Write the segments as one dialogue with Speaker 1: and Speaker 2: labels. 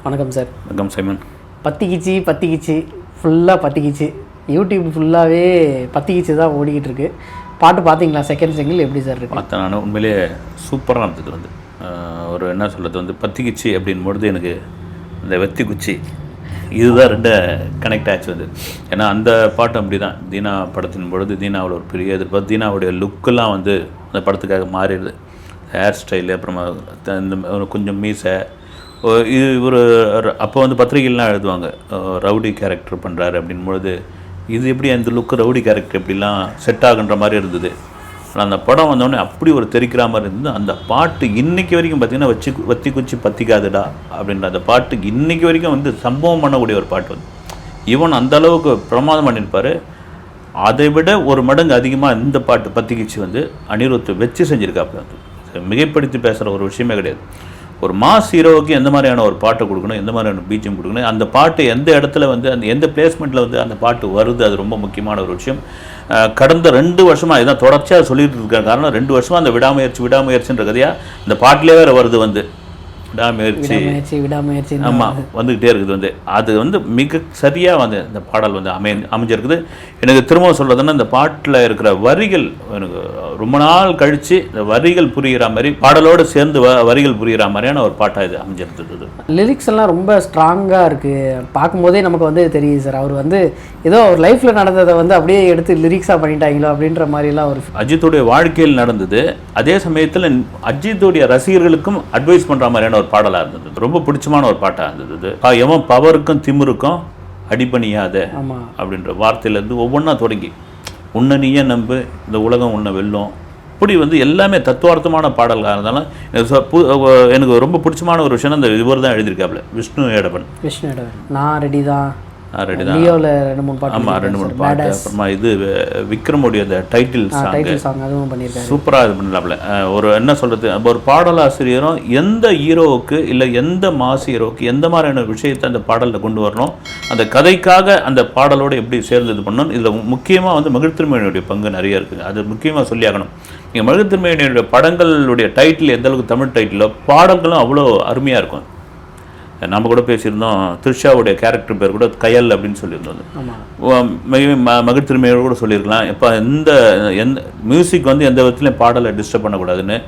Speaker 1: வணக்கம் சார்.
Speaker 2: வணக்கம் சைமன்.
Speaker 1: பத்திக்கிச்சு ஃபுல்லாக பத்திக்கிச்சு, யூடியூப் ஃபுல்லாகவே பத்திக்கிச்சு தான் ஓடிக்கிட்டு இருக்கு. பாட்டு பார்த்தீங்களா? செகண்ட் சிங்கிள் எப்படி சார் இருக்கு?
Speaker 2: பார்த்தேன் நான். உண்மையிலே சூப்பராக இருந்தது. ஒரு என்ன சொல்கிறது, பத்திக்கிச்சு அப்படின்பொழுது எனக்கு இந்த வெத்தி குச்சி இதுதான் ரெண்டு கனெக்ட் ஆச்சு ஏன்னா அந்த பாட்டு அப்படி தான். தீனா படத்தின் பொழுது தீனாவோட ஒரு பெரிய எதிர்பார்ப்பு. தீனாவுடைய லுக்கெல்லாம் அந்த படத்துக்காக மாறிடுது. ஹேர் ஸ்டைலு, அப்புறமா இந்த கொஞ்சம் மீசை. இது ஒரு அப்போ பத்திரிகைலாம் எழுதுவாங்க, ரவுடி கேரக்டர் பண்ணுறாரு அப்படின்பொழுது இது எப்படி அந்த லுக்கு ரவுடி கேரக்டர் எப்படிலாம் செட் ஆகுன்ற மாதிரி இருந்தது. ஆனால் அந்த படம் வந்தோடனே அப்படி ஒரு தெரிக்கிற மாதிரி இருந்தது. அந்த பாட்டு இன்றைக்கி வரைக்கும் பார்த்திங்கன்னா வத்தி குச்சி பற்றிக்காதுடா அப்படின்ற அந்த பாட்டு இன்றைக்கி வரைக்கும் சம்பவம் பண்ணக்கூடிய ஒரு பாட்டு ஈவன் அந்த அளவுக்கு பிரமாதம் பண்ணியிருப்பார். அதை விட ஒரு மடங்கு அதிகமாக இந்த பாட்டு பத்திக்கிச்சு அனிருத் வச்சு செஞ்சுருக்காப்புல. மிகைப்படுத்தி பேசுகிற ஒரு விஷயமே கிடையாது. ஒரு மாஸ் ஹீரோவுக்கு எந்த மாதிரியான ஒரு பாட்டை கொடுக்கணும், எந்த மாதிரியான பீஜம் கொடுக்கணும், அந்த பாட்டு எந்த இடத்துல அந்த எந்த பிளேஸ்மெண்ட்டில் அந்த பாட்டு வருது, அது ரொம்ப முக்கியமான ஒரு விஷயம். கடந்த 2 வருஷமாக இதான் தொடர்ச்சியாக சொல்லிட்டு இருக்க காரணம் 2 வருஷமாக அந்த விடாமுயற்சின்ற கதையாக இந்த பாட்டிலே வேறு வருது. விடாமுயற்சி ஆமாம் வந்துக்கிட்டே இருக்குது. அது மிக சரியாக இந்த பாடல் அமைஞ்சிருக்குது. எனக்கு திரும்ப சொல்கிறதுன்னா இந்த பாட்டில் இருக்கிற வரிகள் எனக்கு ரொம்ப நாள் கழித்து இந்த வரிகள் புரிகிற மாதிரி, பாடலோடு சேர்ந்து வரிகள் புரிகிற மாதிரியான ஒரு பாட்டாக இது அமைஞ்சிருந்தது.
Speaker 1: லிரிக்ஸ் எல்லாம் ரொம்ப ஸ்ட்ராங்காக இருக்குது. பார்க்கும்போதே நமக்கு தெரியுது சார், அவர் ஏதோ ஒரு லைஃப்பில் நடந்ததை அப்படியே எடுத்து லிரிக்ஸாக பண்ணிட்டாங்களோ அப்படின்ற மாதிரிலாம் ஒரு
Speaker 2: அஜித்துடைய வாழ்க்கையில் நடந்தது. அதே சமயத்தில் அஜித்துடைய ரசிகர்களுக்கும் அட்வைஸ் பண்ணுற மாதிரியான ஒரு பாடலாக இருந்தது. ரொம்ப பிடிச்சமான ஒரு பாட்டாக இருந்தது. எவன் பவருக்கும் திமிருக்கும் அடிபணியாத அப்படின்ற வார்த்தையிலேருந்து ஒவ்வொன்றா தொடங்கி உன்னை நீயே நம்பு, இந்த உலகம் உன்னை வெல்லும், இப்படி எல்லாமே தத்துவார்த்தமான பாடல்களாக இருந்தாலும் எனக்கு ரொம்ப பிடிச்சமான ஒரு விஷயம் இந்த இவர் தான் எழுதியிருக்காப்புல, விஷ்ணு ஏடவன்.
Speaker 1: நான் ரெடி தான்.
Speaker 2: ஆமாம், 2-3 பாட்டு. அப்புறமா இது விக்ரமுடைய அந்த டைட்டில் சாங் சூப்பராக இது பண்ணலாம்ல. ஒரு என்ன சொல்கிறது, ஒரு பாடலாசிரியரும் எந்த ஹீரோவுக்கு இல்லை எந்த மாஸ் ஹீரோவுக்கு எந்த மாதிரியான விஷயத்தை அந்த பாடலில் கொண்டு வரணும், அந்த கதைக்காக அந்த பாடலோடு எப்படி சேர்ந்து இது பண்ணணும். இதில் முக்கியமாக மகிழ்த்திருமையினுடைய பங்கு நிறைய இருக்குது. அது முக்கியமாக சொல்லியாகணும். நீங்கள் மகிழ்த்திருமையினுடைய படங்களுடைய டைட்டில் எந்த அளவுக்கு தமிழ் டைட்டிலோ, பாடல்களும் அவ்வளோ அருமையாக இருக்கும். நம்ம கூட பேசியிருந்தோம், த்ரிஷாவுடைய கேரக்டர் பேர் கூட கயல் அப்படின்னு சொல்லியிருந்தோம். மகிழ்த்திருமையோடு கூட சொல்லியிருக்கலாம். இப்போ எந்த மியூசிக் எந்த விதத்துலையும் பாடலை டிஸ்டர்ப் பண்ணக்கூடாதுன்னு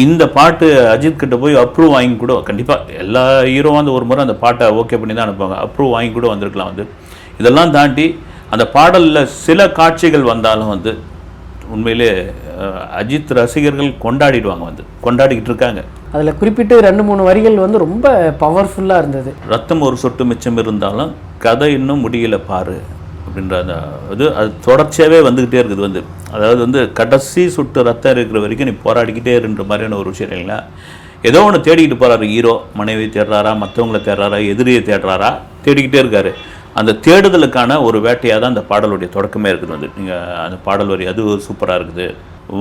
Speaker 2: இந்த பாட்டு அஜித் கிட்ட போய் அப்ரூவ் வாங்கி கூட, கண்டிப்பாக எல்லா ஹீரோவும் ஒரு முறை அந்த பாட்டை ஓகே பண்ணி தான் அனுப்புவாங்க, அப்ரூவ் வாங்கி கூட வந்திருக்கலாம். இதெல்லாம் தாண்டி அந்த பாடலில் சில காட்சிகள் வந்தாலும் உண்மையிலே அஜித் ரசிகர்கள் கொண்டாடிடுவாங்க, கொண்டாடிக்கிட்டு இருக்காங்க.
Speaker 1: அதில் குறிப்பிட்டு 2-3 வரிகள் ரொம்ப பவர்ஃபுல்லாக இருந்தது.
Speaker 2: ரத்தம் ஒரு சொட்டு மிச்சம் இருந்தாலும் கதை இன்னும் முடியல பாரு அப்படின்ற அது தொடர்ச்சியாகவே வந்துக்கிட்டே இருக்குது. அதாவது கடைசி சொட்டு ரத்தம் இருக்கிற வரைக்கும் நீ போராடிக்கிட்டே இருன்ற மாதிரியான ஒரு விஷயம் இல்லைங்களா. ஏதோ ஒன்று தேடிக்கிட்டு போகிறாரு ஹீரோ. மனைவி தேடுறாரா, மற்றவங்களை தேடுறாரா, எதிரியை தேடுறாரா, தேடிக்கிட்டே இருக்காரு. அந்த தேடுதலுக்கான ஒரு வேட்டையாக தான் அந்த பாடலுடைய தொடக்கமே இருக்குது. நீங்கள் அந்த பாடல் வரி அது சூப்பராக இருக்குது.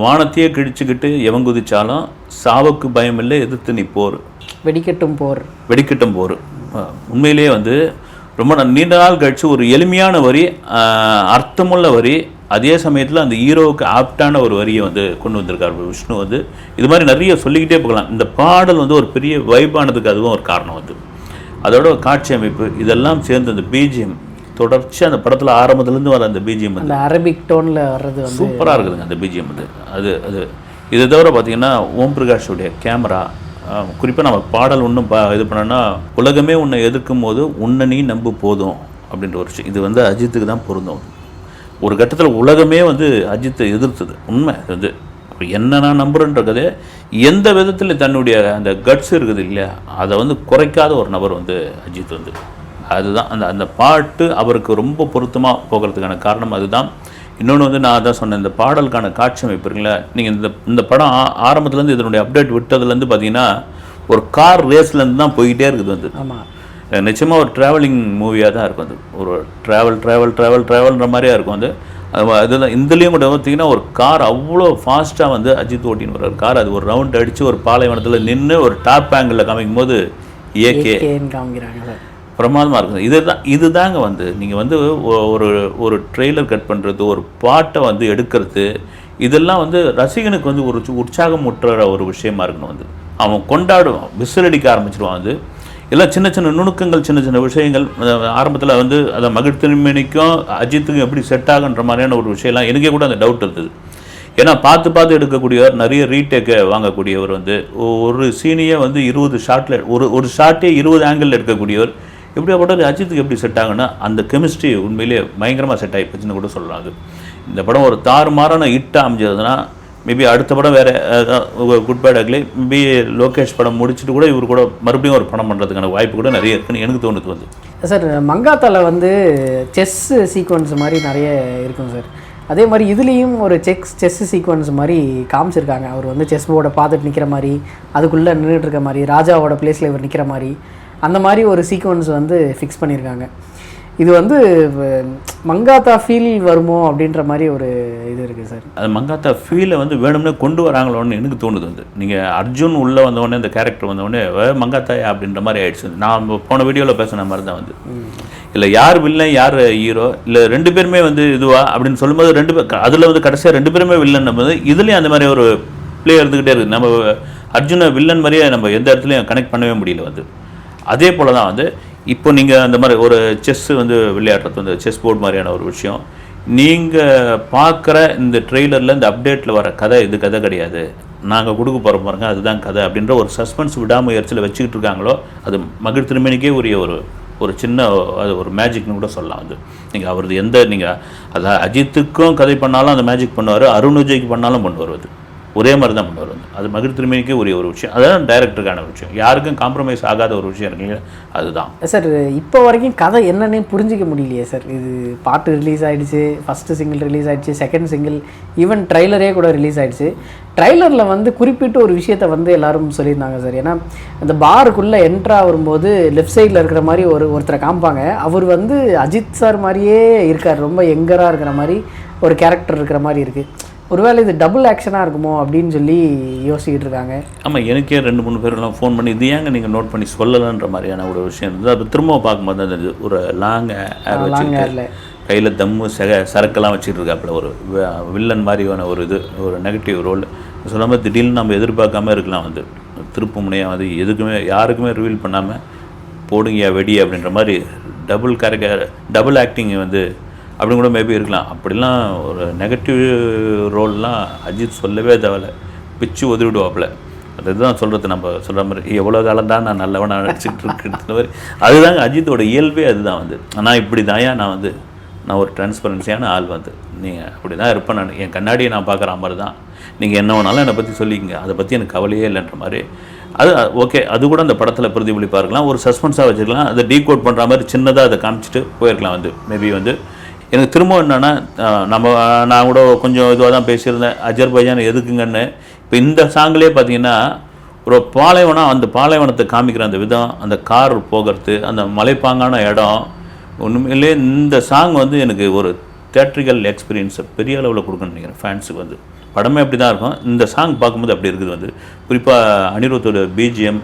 Speaker 2: வானத்தையே கிழிச்சுக்கிட்டு எவன் குதிச்சாலும் சாவுக்கு பயம் இல்லை, எதிர்த்து நீ போர், வெடிக்கட்டும் போர். உண்மையிலேயே ரொம்ப நீண்ட நாள் கழிச்சு ஒரு எளிமையான வரி, அர்த்தமுள்ள வரி, அதே சமயத்தில் அந்த ஹீரோவுக்கு ஆப்டான ஒரு வரியை கொண்டு வந்திருக்கார் விஷ்ணு. இது மாதிரி நிறைய சொல்லிக்கிட்டே போகலாம். இந்த பாடல் ஒரு பெரிய வைப்பானதுக்கு அதுவும் ஒரு காரணம். அதோட காட்சி அமைப்பு இதெல்லாம் சேர்ந்து அந்த பிஜிஎம் தொடர்ச்சி அந்த படத்தில் ஆரம்பத்துலேருந்து வர அந்த பிஜிஎம்
Speaker 1: அந்த அரபிக் டோனில் வர்றது
Speaker 2: சூப்பராக இருக்குதுங்க. அந்த பிஜிஎம் அது இதை தவிர பார்த்திங்கன்னா ஓம் பிரகாஷுடைய கேமரா, குறிப்பாக நம்ம பாடல் ஒன்றும் இது பண்ணோன்னா, உலகமே உன்னை எதிர்க்கும் போது உன்னை நீ நம்பு போதும் அப்படின்ற ஒரு விஷயம். இது அஜித்துக்கு தான் பொருந்தும். ஒரு கட்டத்தில் உலகமே அஜித்தை எதிர்த்தது உண்மை. என்ன நான் நம்புறேன்ற கதை எந்த விதத்தில் தன்னுடைய அந்த கட்ஸ் இருக்குது இல்லையா, அதை குறைக்காத ஒரு நபர் அஜித். அதுதான் அந்த பாட்டு அவருக்கு ரொம்ப பொருத்தமாக போகிறதுக்கான காரணம் அதுதான். இன்னொன்று நான் தான் சொன்னேன், இந்த பாடலுக்கான காட்சி அமைப்பு இருக்குங்களா. நீங்கள் இந்த படம் ஆரம்பத்துலேருந்து இதனுடைய அப்டேட் விட்டதுலேருந்து பார்த்தீங்கன்னா ஒரு கார் ரேஸ்லேருந்து தான் போய்கிட்டே இருக்குது. நிச்சயமாக ஒரு ட்ராவலிங் மூவியாக தான் இருக்கும். ஒரு ட்ராவல்ன்ற மாதிரியாக இருக்கும். அதுதான் இதுலேயும் கூட பார்த்திங்கன்னா ஒரு கார் அவ்வளோ ஃபாஸ்ட்டாக அஜித் ஓட்டின்னு வர கார், அது ஒரு ரவுண்ட் அடித்து ஒரு பாலைவனத்தில் நின்று ஒரு டாப் ஆங்கிளில் காமிக்கும் போது
Speaker 1: காமிக்கிறாங்க,
Speaker 2: பிரமாதமாக இருக்குது. இதுதாங்க நீங்கள் ஒரு ட்ரெய்லர் கட் பண்ணுறது, ஒரு பாட்டை எடுக்கிறது, இதெல்லாம் ரசிகனுக்கு ஒரு உற்சாகம் ஊட்டுற ஒரு விஷயமா இருக்கணும். அவன் கொண்டாடுவான், விசில் அடிக்க ஆரம்பிச்சிடுவான். எல்லாம் சின்ன சின்ன நுணுக்கங்கள், சின்ன சின்ன விஷயங்கள். ஆரம்பத்தில் வந்து அதை மகிழ்ச்சிமணிக்கும் அஜித்துக்கும் எப்படி செட் ஆகுன்ற மாதிரியான ஒரு விஷயம்லாம் எனக்கே கூட அந்த டவுட் இருந்தது. ஏன்னா பார்த்து எடுக்கக்கூடியவர், நிறைய ரீடேக்கை வாங்கக்கூடியவர், வந்து ஒரு சீனையே வந்து 20 ஷாட்டில் ஒரு ஷாட்டே 20 ஆங்கிள் எடுக்கக்கூடியவர். எப்படியாப்பட்டது அஜித்துக்கு எப்படி செட் ஆகுன்னா அந்த கெமிஸ்ட்ரி உண்மையிலேயே பயங்கரமாக செட் ஆகிப்போச்சுன்னு கூட சொல்லலாம். அது இந்த படம் ஒரு தாறுமாறான ஹிட்டாக அமைஞ்சதுன்னா மேபி அடுத்த படம் வேறு good bad ugly, maybe Lokesh படம் முடிச்சுட்டு கூட இவர் கூட மறுபடியும் ஒரு படம் பண்ணுறதுக்கான வாய்ப்பு கூட நிறைய இருக்குன்னு எனக்கு தோணுது. வந்து
Speaker 1: சார் மங்காத்தாவில் வந்து செஸ் சீக்வன்ஸ் மாதிரி நிறைய இருக்கும் சார். அதே மாதிரி இதுலேயும் ஒரு செஸ் சீக்வன்ஸ் மாதிரி காமிச்சிருக்காங்க. அவர் வந்து செஸ் போர்டை பார்த்துட்டு நிற்கிற மாதிரி, அதுக்குள்ளே நின்றுட்டு இருக்க மாதிரி, ராஜாவோட பிளேஸில் இவர் நிற்கிற மாதிரி, அந்த மாதிரி ஒரு சீக்வன்ஸ் வந்து ஃபிக்ஸ் பண்ணியிருக்காங்க. இது வந்து மங்காத்தா ஃபீல் வருமோ அப்படின்ற மாதிரி ஒரு இது இருக்குது சார்.
Speaker 2: அது மங்காத்தா ஃபீலை வந்து வேணும்னே கொண்டு வராங்களோன்னு எனக்கு தோணுது. வந்து நீங்கள் அர்ஜுன் உள்ளே வந்தோடனே இந்த கேரக்டர் வந்தோடனே மங்காத்தாயா அப்படின்ற மாதிரி ஆயிடுச்சு. நான் போன வீடியோவில் பேசின மாதிரி தான் வந்து இல்லை யார் வில்லன் யார் ஹீரோ, இல்லை 2 பேருமே வந்து இதுவா அப்படின்னு சொல்லும்போது 2 பேர் அதில் வந்து கடைசியாக 2 பேருமே வில்லன் போது இதுலேயும் அந்த மாதிரி ஒரு பிளே இருந்துக்கிட்டே இருக்குது. நம்ம அர்ஜுனை வில்லன் மாதிரியே நம்ம எந்த இடத்துலையும் கனெக்ட் பண்ணவே முடியல. வந்து அதே போல் தான் வந்து இப்போ நீங்கள் அந்த மாதிரி ஒரு செஸ் வந்து விளையாடுறது வந்து செஸ் போர்டு மாதிரியான ஒரு விஷயம். நீங்கள் பார்க்குற இந்த ட்ரெய்லரில் இந்த அப்டேட்டில் வர கதை இது கதை கிடையாது, நாங்கள் கொடுக்க போகிற பாருங்க அதுதான் கதை அப்படின்ற ஒரு சஸ்பென்ஸ் விடாமுயற்சியில் வச்சுக்கிட்டு இருக்காங்களோ அது மகிழ் திருமணிக்கே உரிய ஒரு சின்ன அது ஒரு மேஜிக்னு கூட சொல்லலாம். வந்து நீங்கள் அவரது எந்த நீங்கள் அதாவது அஜித்துக்கும் கதை பண்ணாலும் அந்த மேஜிக் பண்ணுவார், அருண் விஜய்க்கு பண்ணாலும் பண்ணுவார். அது ஒரே மாதிரி தான் பண்ணுவார். வந்து அது மகிழ் திருமணிக்கே உரிய ஒரு விஷயம். அதுதான் டைரக்டருக்கான விஷயம், யாருக்கும் காம்ப்ரமைஸ் ஆகாத ஒரு விஷயம் இருக்குங்க. அதுதான்
Speaker 1: சார். இப்போ வரைக்கும் கதை என்னன்னே புரிஞ்சிக்க முடியலையே சார். இது பாட்டு ரிலீஸ் ஆகிடுச்சு, ஃபஸ்ட்டு சிங்கிள் ரிலீஸ் ஆகிடுச்சு, செகண்ட் சிங்கிள், ஈவன் ட்ரைலரே கூட ரிலீஸ் ஆகிடுச்சு. ட்ரைலரில் வந்து குறிப்பிட்ட ஒரு விஷயத்தை வந்து எல்லாரும் சொல்லியிருந்தாங்க சார். ஏன்னா அந்த பாருக்குள்ளே என்ட்ரா வரும்போது லெஃப்ட் சைடில் இருக்கிற மாதிரி ஒருத்தரை காமிப்பாங்க. அவர் வந்து அஜித் சார் மாதிரியே இருக்கார், ரொம்ப யங்கராக இருக்கிற மாதிரி ஒரு கேரக்டர் இருக்கிற மாதிரி இருக்குது. ஒருவேளை இது டபுள் ஆக்ஷனாக இருக்குமோ அப்படின்னு சொல்லி யோசிக்கிட்டு இருக்காங்க.
Speaker 2: ஆமாம், எனக்கே 2-3 பேர்லாம் ஃபோன் பண்ணி இது ஏங்க நீங்கள் நோட் பண்ணி சொல்லலைன்ற மாதிரியான ஒரு விஷயம் இருந்தது. அது திரும்ப பார்க்கும்போது அந்த ஒரு லாங் ஹேர் வச்சுக்கிட்டு கையில் தம்மு சரக்கெல்லாம் வச்சுட்டு இருக்காப்புல ஒரு வில்லன் மாதிரியான ஒரு இது ஒரு நெகட்டிவ் ரோல் சொல்லாமல் திடீர்னு நம்ம எதிர்பார்க்காம இருக்கலாம். வந்து திருப்பு முனையாக வந்து எதுக்குமே யாருக்குமே ரிவீல் பண்ணாமல் போடுங்க வெடி அப்படின்ற மாதிரி டபுள் ஆக்டிங் வந்து அப்படின்னு கூட மேபி இருக்கலாம். அப்படிலாம் ஒரு நெகட்டிவ் ரோல்லாம் அஜித் சொல்லவே தேவையில்ல, பிச்சு உதவிடுவாப்புல. அதுதான் சொல்கிறது, நம்ம சொல்கிற மாதிரி எவ்வளோ காலம் தான் நான் நல்லவனாக நடிச்சிட்டு இருக்கிற மாதிரி அதுதாங்க அஜித்தோட இயல்பே. அதுதான் வந்து ஆனால் இப்படி தாயா நான் ஒரு டிரான்ஸ்பரன்சியான ஆள். வந்து நீங்கள் அப்படி தான் இருப்பேன், நான் என் கண்ணாடியை நான் பார்க்குற மாதிரி தான், நீங்கள் என்ன வேணாலும் என்னை பற்றி சொல்லிக்கங்க, அதை பற்றி எனக்கு கவலையே இல்லைன்ற மாதிரி. அது ஓகே, அது கூட அந்த படத்தில் பிரதிபலிப்பாக இருக்கலாம், ஒரு சஸ்பென்ஸாக வச்சுருக்கலாம், அதை டீகோட் பண்ணுற மாதிரி சின்னதாக அதை காமிச்சிட்டு போயிருக்கலாம். வந்து மேபி வந்து எனக்கு திரும்ப என்னென்னா நான் கூட கொஞ்சம் இதுவாக தான் பேசியிருந்தேன் அஜர்பைஜான் எதுக்குங்கன்னு. இப்போ இந்த சாங்கிலே பார்த்தீங்கன்னா ஒரு பாலைவனம், அந்த பாலைவனத்தை காமிக்கிற அந்த விதம், அந்த கார் போகிறது, அந்த மலைப்பாங்கான இடம், உண்மையிலே இந்த சாங் வந்து எனக்கு ஒரு தியேட்ரிக்கல் எக்ஸ்பீரியன்ஸை பெரிய அளவில் கொடுக்கணும்னு நினைக்கிறேன் ஃபேன்ஸுக்கு. வந்து படமே அப்படி தான் இருக்கும், இந்த சாங் பார்க்கும்போது அப்படி இருக்குது. வந்து குறிப்பாக அனிருத்தோட பிஜிஎம்,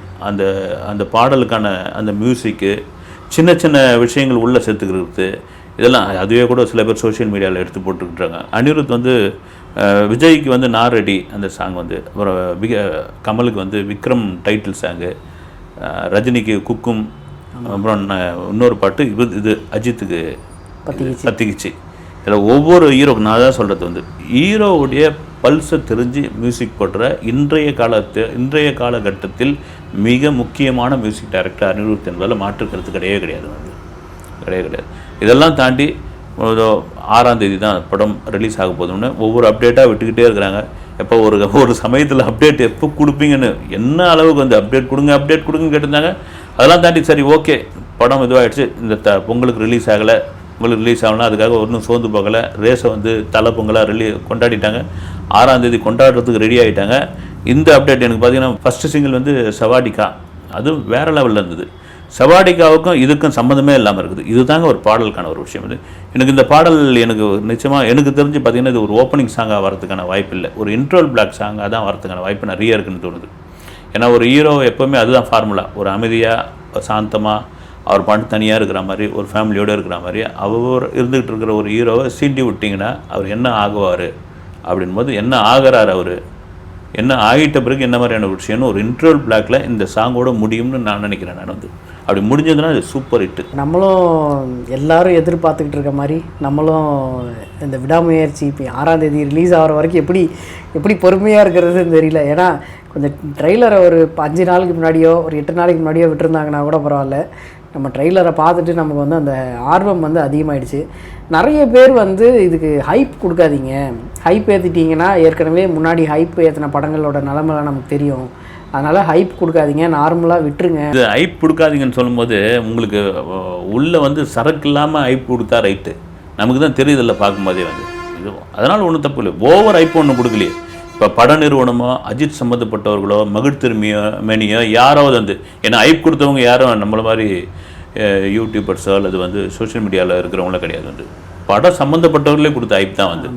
Speaker 2: அந்த பாடலுக்கான அந்த மியூசிக்கு, சின்ன சின்ன விஷயங்கள் உள்ளே சேர்த்துக்கிறது, இதெல்லாம் அதுவே கூட சில பேர் சோஷியல் மீடியாவில் எடுத்து போட்டுக்கிட்டாங்க. அனிருத் வந்து விஜய்க்கு வந்து நாரெடி அந்த சாங் வந்து, அப்புறம் கமலுக்கு வந்து விக்ரம் டைட்டில் சாங்கு, ரஜினிக்கு குக்கும், அப்புறம் இன்னொரு பாட்டு இது அஜித்துக்கு பத்திக்கிச்சு. இதில் ஒவ்வொரு ஹீரோக்கு நான் தான் சொல்கிறது வந்து ஹீரோவுடைய பல்ஸை தெரிஞ்சு மியூசிக் போடுற இன்றைய காலகட்டத்தில் மிக முக்கியமான மியூசிக் டைரக்டர் அனிருத் என்பதில் மாற்றுக்கிறது கிடையாது. வந்து கிடையாது. இதெல்லாம் தாண்டி 6ஆம் தேதி தான் படம் ரிலீஸ் ஆக போதும்னு ஒவ்வொரு அப்டேட்டாக விட்டுக்கிட்டே இருக்கிறாங்க. எப்போ ஒரு சமயத்தில் அப்டேட் எப்போ கொடுப்பீங்கன்னு, என்ன அளவுக்கு வந்து அப்டேட் கொடுங்கன்னு கேட்டிருந்தாங்க. அதெல்லாம் தாண்டி சரி ஓகே படம் இதுவாகிடுச்சு, இந்த பொங்கலுக்கு ரிலீஸ் ஆகலை, உங்களுக்கு ரிலீஸ் ஆகலாம், அதுக்காக ஒன்றும் சோர்ந்து போகலை, ரேஸை வந்து தலை பொங்கலாக கொண்டாடிட்டாங்க, 6ஆம் தேதி கொண்டாடுறதுக்கு ரெடி ஆகிட்டாங்க. இந்த அப்டேட் எனக்கு பார்த்தீங்கன்னா ஃபஸ்ட்டு சிங்கிள் வந்து சவாடிக்கா, அது வேறு லெவலில் இருந்தது. சவாடிக்காவுக்கும் இதுக்கும் சம்மந்தமே இல்லாமல் இருக்குது. இதுதாங்க ஒரு பாடலுக்கான ஒரு விஷயம். இது எனக்கு இந்த பாடல் எனக்கு நிச்சயமாக எனக்கு தெரிஞ்சு பார்த்திங்கன்னா இது ஒரு ஓப்பனிங் சாங்காக வரதுக்கான வாய்ப்பு இல்லை, ஒரு இன்ட்ரோல் பிளாக் சாங்காக தான் வரதுக்கான வாய்ப்பு நிறைய இருக்குன்னு தோணுது. ஏன்னா ஒரு ஹீரோ எப்போவுமே அதுதான் ஃபார்முலா, ஒரு அமைதியாக சாந்தமாக அவர் பாட்டு தனியாக இருக்கிற மாதிரி, ஒரு ஃபேமிலியோடு இருக்கிற மாதிரி அவர் இருந்துகிட்டு இருக்கிற ஒரு ஹீரோவை சீண்டி விட்டிங்கன்னா அவர் என்ன ஆகுவார் அப்படின்போது, என்ன ஆகிறார் அவர், என்ன ஆகிட்ட பிறகு என்ன மாதிரியான விஷயம்னு ஒரு இன்ட்ரோல் பிளாக்ல இந்த சாங்கோட முடியும்னு நான் நினைக்கிறேன். நான் வந்து அப்படி முடிஞ்சதுன்னா அது சூப்பர் ஹிட்டு.
Speaker 1: நம்மளும் எல்லாரும் எதிர்பார்த்துக்கிட்டு இருக்க மாதிரி நம்மளும் இந்த விடாமுயற்சி இப்போ 6ஆம் தேதி ரிலீஸ் ஆகிற வரைக்கும் எப்படி பொறுமையாக இருக்கிறதுன்னு தெரியல. ஏன்னா கொஞ்சம் ட்ரெய்லரை ஒரு 5 நாளுக்கு முன்னாடியோ ஒரு 8 நாளைக்கு முன்னாடியோ விட்டுருந்தாங்கன்னா கூட பரவாயில்ல. நம்ம ட்ரெய்லரை பார்த்துட்டு நமக்கு வந்து அந்த ஆர்வம் வந்து அதிகமாகிடுச்சு. நிறைய பேர் வந்து இதுக்கு ஹைப் கொடுக்காதீங்க, ஹைப் ஏற்றிட்டிங்கன்னா ஏற்கனவே முன்னாடி ஹைப் ஏற்றின படங்களோட நிலமெல்லாம் நமக்கு தெரியும், அதனால் ஹைப் கொடுக்காதீங்க, நார்மலாக விட்டுருங்க.
Speaker 2: இது ஹைப் கொடுக்காதீங்கன்னு சொல்லும்போது உங்களுக்கு உள்ளே வந்து சரக்கு இல்லாமல் ஹைப் கொடுத்தா ரைட்டு, நமக்கு தான் தெரியுதில்ல பார்க்கும்போதே வந்து இது. அதனால் ஒன்றும் தப்பு இல்லை, ஓவர் ஹைப் ஒன்றும் கொடுக்கலையே. இப்போ பட நிறுவனமோ அஜித் சம்மந்தப்பட்டவர்களோ மகிழ்த்திருமையோ மேனியோ யாராவது வந்து ஏன்னா ஹைப் கொடுத்தவங்க யாரும் நம்மள மாதிரி யூடியூபர்ஸோ அல்லது வந்து சோஷியல் மீடியாவில் இருக்கிறவங்களும் கிடையாது. வந்து படம் சம்மந்தப்பட்டவர்களே கொடுத்த ஹைப் தான் வந்து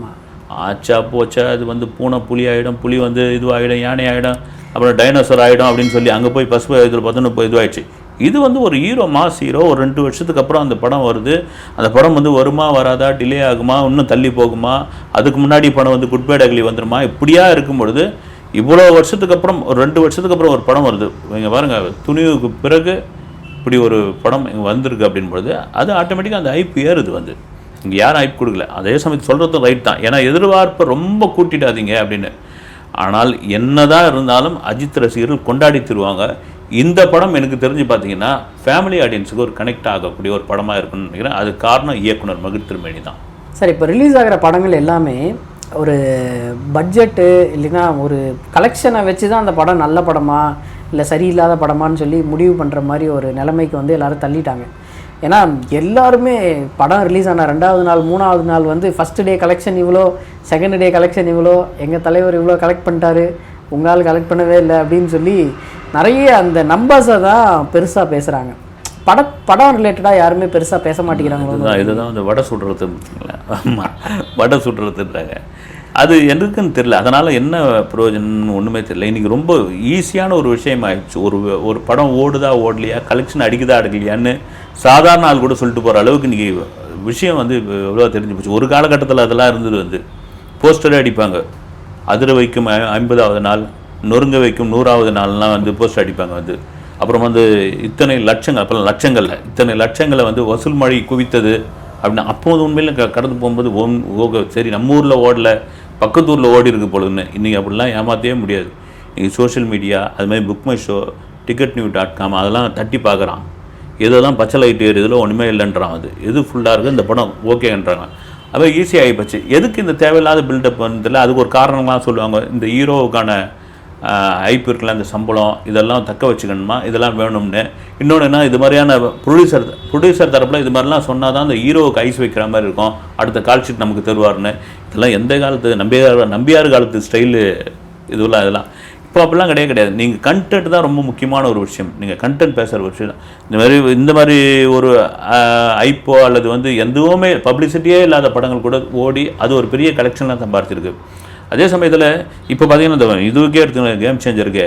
Speaker 2: ஆச்சா போச்சா அது வந்து பூனை புலி ஆகிடும், புலி வந்து இதுவாகிடும், யானை ஆகிடும், அப்புறம் டைனோசர் ஆகிடும் அப்படின்னு சொல்லி அங்கே போய் பசுப்பு இதில் பார்த்தோன்னு இப்போ இதுவாகிடுச்சு. இது வந்து ஒரு ஹீரோ, மாஸ் ஹீரோ, ஒரு 2 வருஷத்துக்கு அப்புறம் அந்த படம் வருது. அந்த படம் வந்து வருமா வராதா, டிலே ஆகுமா, இன்னும் தள்ளி போகுமா, அதுக்கு முன்னாடி படம் வந்து குட் பை டக்லி வந்துருமா, இப்படியா இருக்கும் பொழுது இவ்வளோ வருஷத்துக்கு அப்புறம் ஒரு 2 வருஷத்துக்கு அப்புறம் ஒரு படம் வருது. இங்கே பாருங்கள், துணிவுக்கு பிறகு இப்படி ஒரு படம் இங்கே வந்திருக்கு அப்படின்பொழுது அது ஆட்டோமேட்டிக்காக அந்த ஹைப் ஏறுது. வந்து இங்கே யாரும் ஹைப் கொடுக்கல. அதே சமயத்து சொல்கிறது ரைட் தான், ஏன்னா எதிர்பார்ப்பை ரொம்ப கூட்டிடாதீங்க அப்படின்னு. ஆனால் என்னதான் இருந்தாலும் அஜித் ரசிகர்கள் கொண்டாடி தருவாங்க. இந்த படம் எனக்கு தெரிஞ்சு பார்த்தீங்கன்னா ஃபேமிலி ஆடியன்ஸுக்கு ஒரு கனெக்ட் ஆகக்கூடிய ஒரு படமாக இருக்குன்னு நினைக்கிறேன். அது காரணம் இயக்குனர் மகிழ்த்திருமேனி தான்.
Speaker 1: சார், இப்போ ரிலீஸ் ஆகிற படங்கள் எல்லாமே ஒரு பட்ஜெட்டு இல்லைன்னா ஒரு கலெக்ஷனை வச்சு தான் அந்த படம் நல்ல படமா இல்லை சரியில்லாத படமான்னு சொல்லி முடிவு பண்ணுற மாதிரி ஒரு நிலைமைக்கு வந்து எல்லோரும் தள்ளிட்டாங்க. ஏன்னா எல்லாருமே படம் ரிலீஸ் ஆன 2வது நாள் 3வது நாள் வந்து ஃபஸ்ட்டு டே கலெக்ஷன் இவ்வளோ, செகண்ட் டே கலெக்ஷன் இவ்வளோ, எங்கள் தலைவர் இவ்வளோ கலெக்ட் பண்ணிட்டாரு, உங்களால் கலெக்ட் பண்ணவே இல்லை அப்படின்னு சொல்லி நிறைய அந்த நம்பர்ஸை தான் பெருசாக பேசுகிறாங்க. படம் ரிலேட்டடாக யாருமே பெருசாக பேச மாட்டேங்கிறாங்க.
Speaker 2: இதுதான் அந்த வடை சுடுறது. ஆமாம், வடை சுடுறதுன்றாங்க. அது எனக்குன்னு தெரியல, அதனால் என்ன பிரயோஜனம் ஒன்றுமே தெரியல. இன்றைக்கி ரொம்ப ஈஸியான ஒரு விஷயம் ஆயிடுச்சு. ஒரு படம் ஓடுதா ஓடலையா, கலெக்ஷன் அடிக்குதா அடிக்கலையான்னு சாதாரண ஆள் கூட சொல்லிட்டு போகிற அளவுக்கு இன்றைக்கி விஷயம் வந்து எவ்வளோ தெரிஞ்சு போச்சு. ஒரு காலகட்டத்தில் அதெல்லாம் இருந்தது. வந்து போஸ்டரே அடிப்பாங்க, அதிர வைக்கும் 50வது நாள், நொறுங்க வைக்கும் 100வது நாள்லாம் வந்து போஸ்டர் அடிப்பாங்க. வந்து அப்புறம் வந்து இத்தனை லட்சங்கள், அப்போல்லாம் லட்சங்களில் இத்தனை லட்சங்களை வந்து வசூல் மழை குவித்தது அப்படின்னு. அப்போது உண்மையில் கடந்து போகும்போது ஓகே சரி நம்ம ஊரில் ஓடலை, பக்கத்து ஊரில் ஓடி இருக்கு பொழுதுன்னு. இன்றைக்கி அப்படிலாம் ஏமாற்றவே முடியாது. இன்றைக்கி சோஷியல் மீடியா, அதுமாதிரி புக் மை ஷோ, ticketnew.com அதெல்லாம் தட்டி பார்க்குறான். ஏதோ தான் பச்சை லைட் ஏறுதில் ஒன்றுமே இல்லைன்றான். அது எது ஃபுல்லாக இருக்குது இந்த படம் ஓகேன்றாங்க. அது ஈஸியாகி போச்சு. எதுக்கு இந்த தேவையில்லாத பில்டப் வந்ததில்லை, அதுக்கு ஒரு காரணமாக சொல்லுவாங்க. இந்த ஹீரோவுக்கான ஹைப் இருக்குல்ல, இந்த சம்பளம் இதெல்லாம் தக்க வச்சுக்கணுமா, இதெல்லாம் வேணும்னு. இன்னொன்று என்ன, இது மாதிரியான ப்ரொடியூசர் தரப்பில் இது மாதிரிலாம் சொன்னால் தான் அந்த ஹீரோவுக்கு ஐஸ் வைக்கிற மாதிரி இருக்கும், அடுத்த கால் ஷீட் நமக்கு தருவார்னு. இதெல்லாம் எந்த காலத்து நம்பியார் காலத்து ஸ்டைலு இதெல்லாம். இப்போ அப்படிலாம் கிடையாது. நீங்கள் கண்டென்ட் தான் ரொம்ப முக்கியமான ஒரு விஷயம். நீங்கள் கண்டென்ட் பேசுகிற ஒரு விஷயம். இந்த மாதிரி ஒரு ஐப்போ அல்லது வந்து எதுவுமே பப்ளிசிட்டியே இல்லாத படங்கள் கூட ஓடி அது ஒரு பெரிய கலெக்ஷன்லாம் சம்பாதிச்சிருக்கு. அதே சமயத்தில் இப்போ பார்த்தீங்கன்னா இதுக்கே எடுத்துங்க, கேம் சேஞ்சருக்கு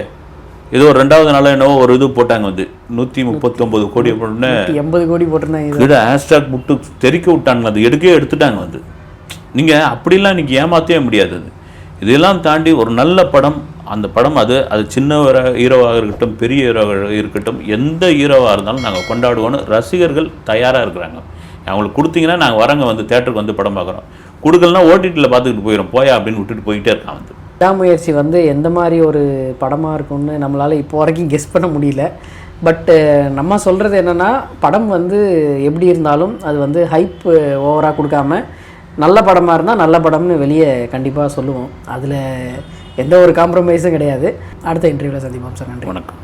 Speaker 2: ஏதோ ஒரு 2வது நாள் என்னவோ ஒரு இது போட்டாங்க. வந்து 139 கோடி போட்டுன்னு 80 கோடி போட்டிருந்தாங்க. இது ஹேஷ்டாக் முட்டு தெறிக்க விட்டாங்க. அது எடுத்துட்டாங்க. வந்து நீங்கள் அப்படிலாம் இன்றைக்கி ஏமாற்றவே முடியாது. இதெல்லாம் தாண்டி ஒரு நல்ல படம், அந்த படம் அது சின்ன ஹீரோவாக இருக்கட்டும், பெரிய ஹீரோவாக இருக்கட்டும், எந்த ஹீரோவாக இருந்தாலும் நாங்கள் கொண்டாடுவோன்னு ரசிகர்கள் தயாராக இருக்கிறாங்க. அவங்களுக்கு கொடுத்தீங்கன்னா நாங்கள் வரங்க, வந்து தேட்டருக்கு வந்து படம் பார்க்குறோம். கொடுக்கலன்னா ஓடிடியில் பார்த்துக்கிட்டு போயிடும், போயா அப்படின்னு விட்டுட்டு போயிட்டே இருக்கான். வந்து
Speaker 1: விடாமுயற்சி வந்து எந்த மாதிரி ஒரு படமாக இருக்கும்னு நம்மளால் இப்போ வரைக்கும் கெஸ் பண்ண முடியல. பட்டு நம்ம சொல்கிறது என்னென்னா, படம் வந்து எப்படி இருந்தாலும் அது வந்து ஹைப் ஓவராக கொடுக்காம நல்ல படமாக இருந்தால் நல்ல படம்னு வெளியே கண்டிப்பாக சொல்லுவோம். அதில் எந்த ஒரு காம்ப்ரமைஸும் கிடையாது. அடுத்த இன்டர்வியூவில் சந்திப்போம் சார். நன்றி,
Speaker 2: வணக்கம்.